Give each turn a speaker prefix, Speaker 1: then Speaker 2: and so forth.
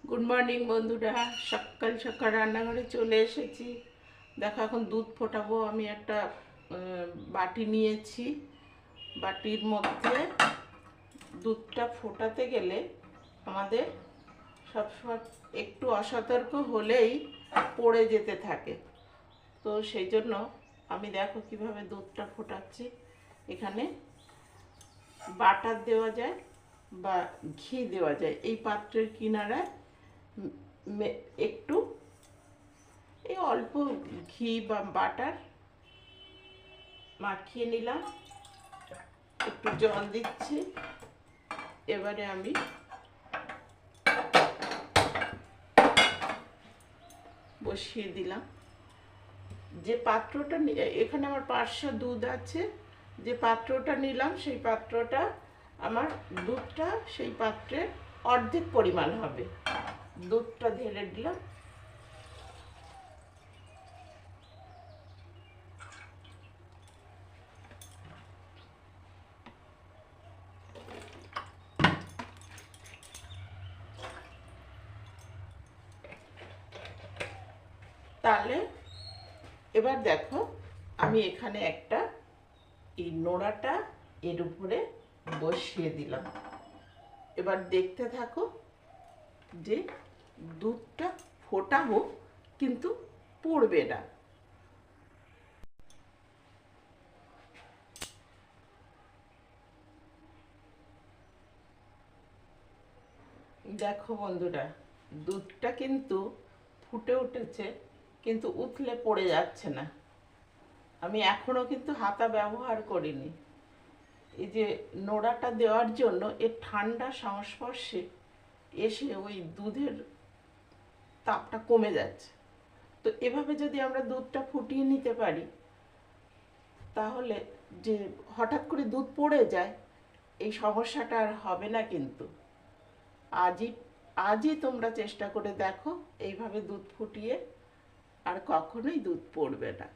Speaker 1: Good morning বন্ধুরা, সকাল সকাল রান্নাঘরে চলে এসেছি। দেখো এখন দুধ ফোটাবো। আমি একটা বাটি নিয়েছি। বাটির মধ্যে দুধটা ফোটাতে গেলে আমাদের সবসময় একটু অসতর্ক হলেই পড়ে যেতে থাকে। তো সেই জন্য আমি দেখো কিভাবে দুধটা ফোটাচ্ছি। এখানে বাটার দেওয়া যায় বা ঘি দেওয়া যায়। এই পাত্রের কিনারায় একটু এই অল্প ঘি বা বাটার মাখিয়ে নিলাম, একটু জল দিচ্ছি। এবারে আমি বসিয়ে দিলাম। যে পাত্রটা এখানে আমার 500 দুধ আছে, যে পাত্রটা নিলাম সেই পাত্রটা আমার দুধটা সেই পাত্রের অর্ধেক পরিমাণ হবে। দুধটা ঢেলে দিলাম। তাহলে এবার দেখো আমি এখানে একটা এই নোড়াটা এর উপরে বসিয়ে দিলাম। এবার দেখতে থাকো যে দুধটা ফোটাবো কিন্তু পড়বে না। দেখো বন্ধুরা, দুধটা কিন্তু ফুটে উঠেছে, কিন্তু উঠলে পড়ে যাচ্ছে না। আমি এখনো কিন্তু হাতা ব্যবহার করিনি। এই যে নোড়াটা দেওয়ার জন্য এর ঠান্ডা সংস্পর্শে এসে ওই দুধের তাপটা কমে যাচ্ছে। তো এভাবে যদি আমরা দুধটা ফুটিয়ে নিতে পারি, তাহলে যে হঠাৎ করে দুধ পড়ে যায় এই সমস্যাটা আর হবে না। কিন্তু আজই আজই তোমরা চেষ্টা করে দেখো এইভাবে দুধ ফুটিয়ে, আর কখনোই দুধ পড়বে না।